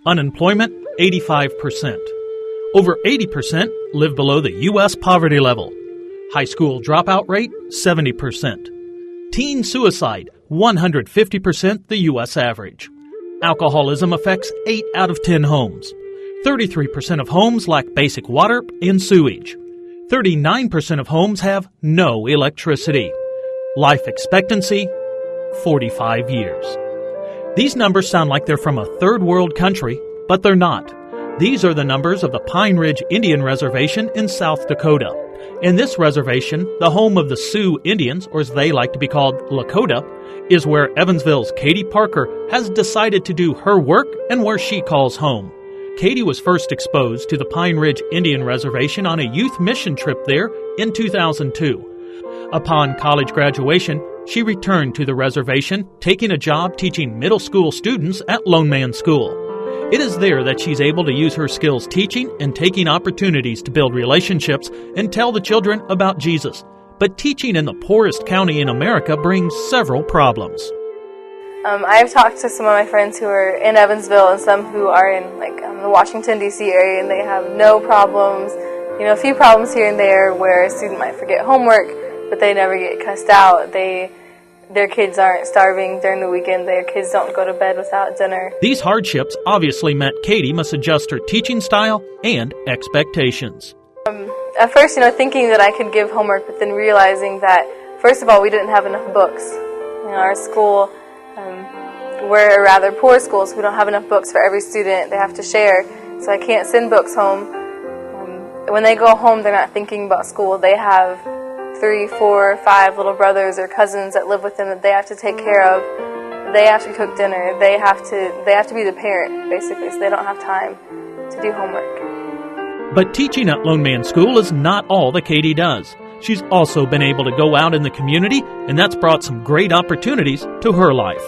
Unemployment, 85%. Over 80% live below the U.S. poverty level. High school dropout rate, 70%. Teen suicide, 150% the U.S. average. Alcoholism affects 8 out of 10 homes. 33% of homes lack basic water and sewage. 39% of homes have no electricity. Life expectancy, 45 years. These numbers sound like they're from a third world country, but they're not. These are the numbers of the Pine Ridge Indian Reservation in South Dakota. In this reservation, the home of the Sioux Indians, or as they like to be called, Lakota, is where Evansville's Katie Parker has decided to do her work and where she calls home. Katie was first exposed to the Pine Ridge Indian Reservation on a youth mission trip there in 2002. Upon college graduation, she returned to the reservation, taking a job teaching middle school students at Loneman School. It is there that she's able to use her skills teaching and taking opportunities to build relationships and tell the children about Jesus. But teaching in the poorest county in America brings several problems. I've talked to some of my friends who are in Evansville and some who are in the Washington, D.C. area, and they have no problems. A few problems here and there where a student might forget homework, but they never get cussed out. Their kids aren't starving during the weekend. Their kids don't go to bed without dinner. These hardships obviously meant Katie must adjust her teaching style and expectations. At first, thinking that I could give homework, but then realizing that, first of all, we didn't have enough books. Our school, we're a rather poor school, so we don't have enough books for every student. They have to share, so I can't send books home. When they go home, they're not thinking about school. They have 3, 4, 5 little brothers or cousins that live with them that they have to take care of. They have to cook dinner. They have to be the parent, basically, so they don't have time to do homework. But teaching at Loneman School is not all that Katie does. She's also been able to go out in the community, and that's brought some great opportunities to her life.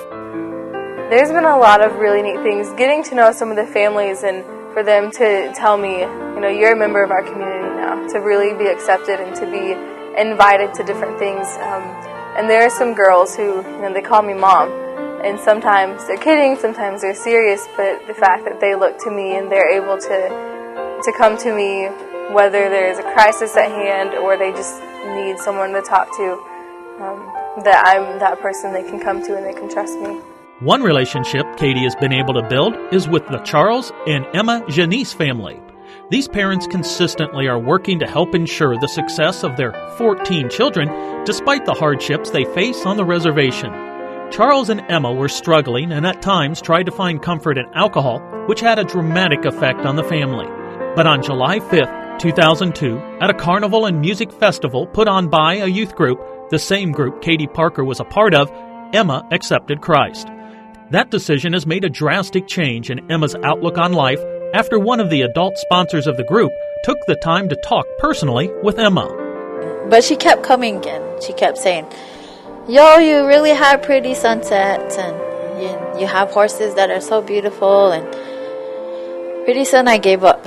There's been a lot of really neat things. Getting to know some of the families and for them to tell me, you're a member of our community now, to really be accepted and to be invited to different things. And there are some girls who, they call me mom. And sometimes they're kidding, sometimes they're serious, but the fact that they look to me and they're able to come to me, whether there's a crisis at hand or they just need someone to talk to, that I'm that person they can come to and they can trust me. One relationship Katie has been able to build is with the Charles and Emma Janis family. These parents consistently are working to help ensure the success of their 14 children despite the hardships they face on the reservation. Charles and Emma were struggling and at times tried to find comfort in alcohol, which had a dramatic effect on the family. But on July 5th, 2002, at a carnival and music festival put on by a youth group, the same group Katie Parker was a part of, Emma accepted Christ. That decision has made a drastic change in Emma's outlook on life after one of the adult sponsors of the group took the time to talk personally with Emma. But she kept coming and she kept saying, "Yo, you really have pretty sunsets and you have horses that are so beautiful." And pretty soon I gave up.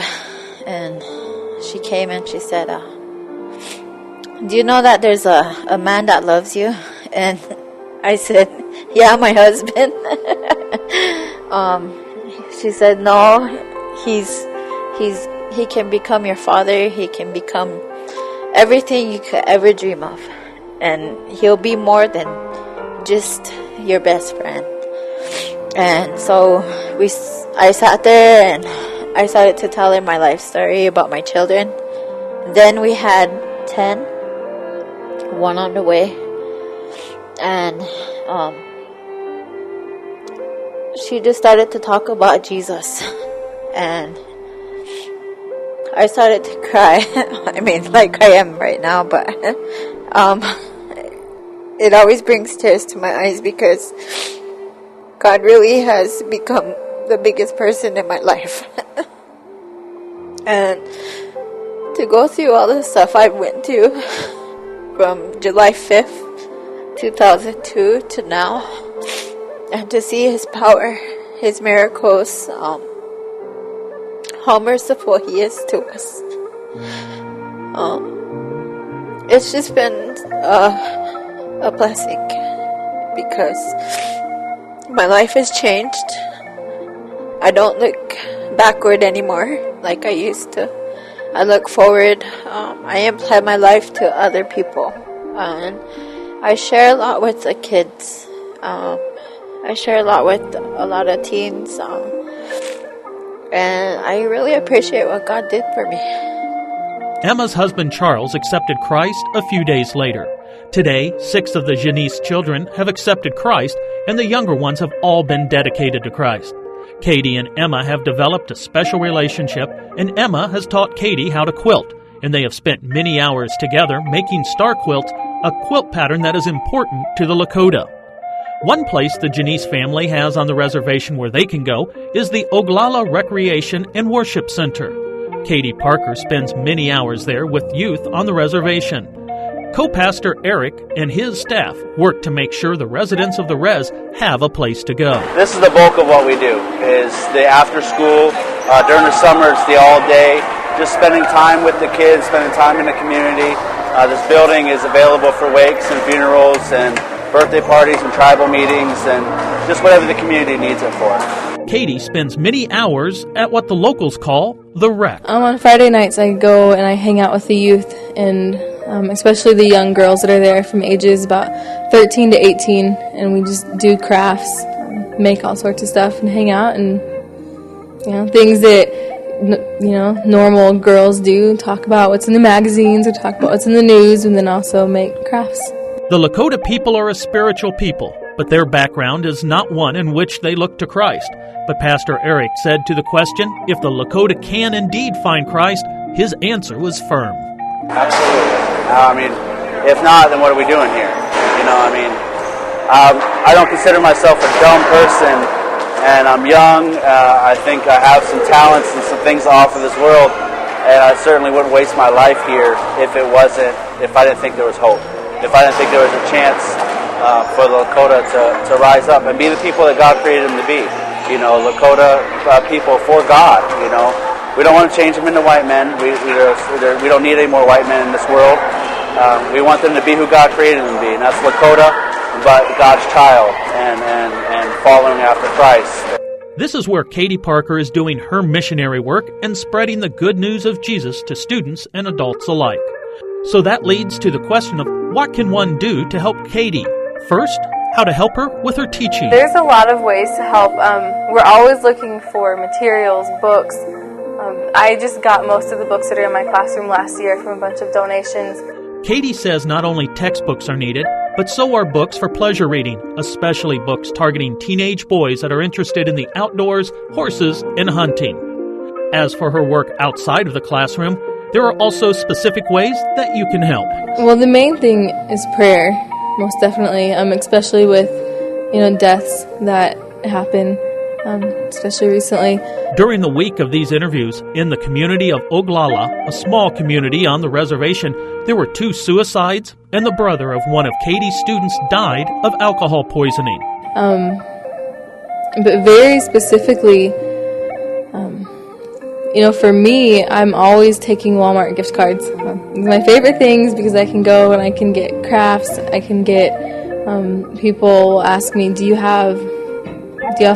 And she came and she said, "Do you know that there's a man that loves you?" And I said, "Yeah, my husband." She said, "No, he can become your father. He can become everything you could ever dream of. And he'll be more than just your best friend." And so I sat there and I started to tell her my life story about my children. Then we had 10, one on the way. And she just started to talk about Jesus. And I started to cry. I mean, like I am right now, but it always brings tears to my eyes because God really has become the biggest person in my life. And to go through all the stuff I went through from July 5th, 2002 to now, and to see His power, His miracles, how merciful He is to us. It's just been a blessing because my life has changed. I don't look backward anymore like I used to. I look forward. I imply my life to other people. And I share a lot with the kids. I share a lot with a lot of teens. And I really appreciate what God did for me. Emma's husband Charles accepted Christ a few days later. Today, 6 of the Janis children have accepted Christ, and the younger ones have all been dedicated to Christ. Katie and Emma have developed a special relationship, and Emma has taught Katie how to quilt, and they have spent many hours together making star quilts, a quilt pattern that is important to the Lakota. One place the Janis family has on the reservation where they can go is the Oglala Recreation and Worship Center. Katie Parker spends many hours there with youth on the reservation. Co-pastor Eric and his staff work to make sure the residents of the res have a place to go. This is the bulk of what we do, is the after school. During the summer, it's the all day, just spending time with the kids, spending time in the community. This building is available for wakes and funerals and birthday parties and tribal meetings and just whatever the community needs it for. Katie spends many hours at what the locals call the rec. On Friday nights, I go and I hang out with the youth, and especially the young girls that are there from ages about 13 to 18, and we just do crafts, make all sorts of stuff, and hang out, and things that normal girls do, talk about what's in the magazines or talk about what's in the news, and then also make crafts. The Lakota people are a spiritual people, but their background is not one in which they look to Christ. But Pastor Eric said to the question if the Lakota can indeed find Christ, his answer was firm. Absolutely. If not, then what are we doing here? I don't consider myself a dumb person, and I'm young. I think I have some talents and some things to offer this world, and I certainly wouldn't waste my life here if I didn't think there was hope. If I didn't think there was a chance for the Lakota to rise up and be the people that God created them to be. Lakota people for God. We don't want to change them into white men. We don't need any more white men in this world. We want them to be who God created them to be, and that's Lakota, but God's child and following after Christ. This is where Katie Parker is doing her missionary work and spreading the good news of Jesus to students and adults alike. So that leads to the question of what can one do to help Katie? First, how to help her with her teaching. There's a lot of ways to help. We're always looking for materials, books. I just got most of the books that are in my classroom last year from a bunch of donations. Katie says not only textbooks are needed, but so are books for pleasure reading, especially books targeting teenage boys that are interested in the outdoors, horses, and hunting. As for her work outside of the classroom, there are also specific ways that you can help. Well, the main thing is prayer, most definitely, especially with, deaths that happen, especially recently. During the week of these interviews, in the community of Oglala, a small community on the reservation, there were 2 suicides, and the brother of one of Katie's students died of alcohol poisoning. But very specifically, for me, I'm always taking Walmart gift cards. My favorite things, because I can go and I can get crafts. I can get people ask me, do you have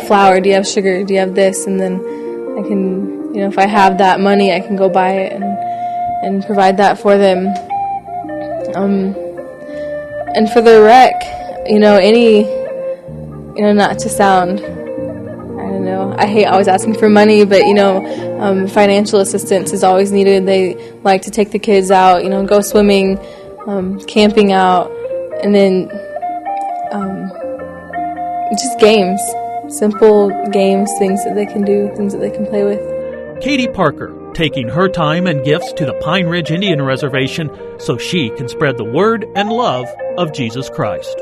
flour? Do you have sugar? Do you have this? And then I can, if I have that money, I can go buy it and provide that for them. And for the rec, not to sound, I hate always asking for money, but, financial assistance is always needed. They like to take the kids out, go swimming, camping out, and then just games, simple games, things that they can do, things that they can play with. Katie Parker, taking her time and gifts to the Pine Ridge Indian Reservation so she can spread the word and love of Jesus Christ.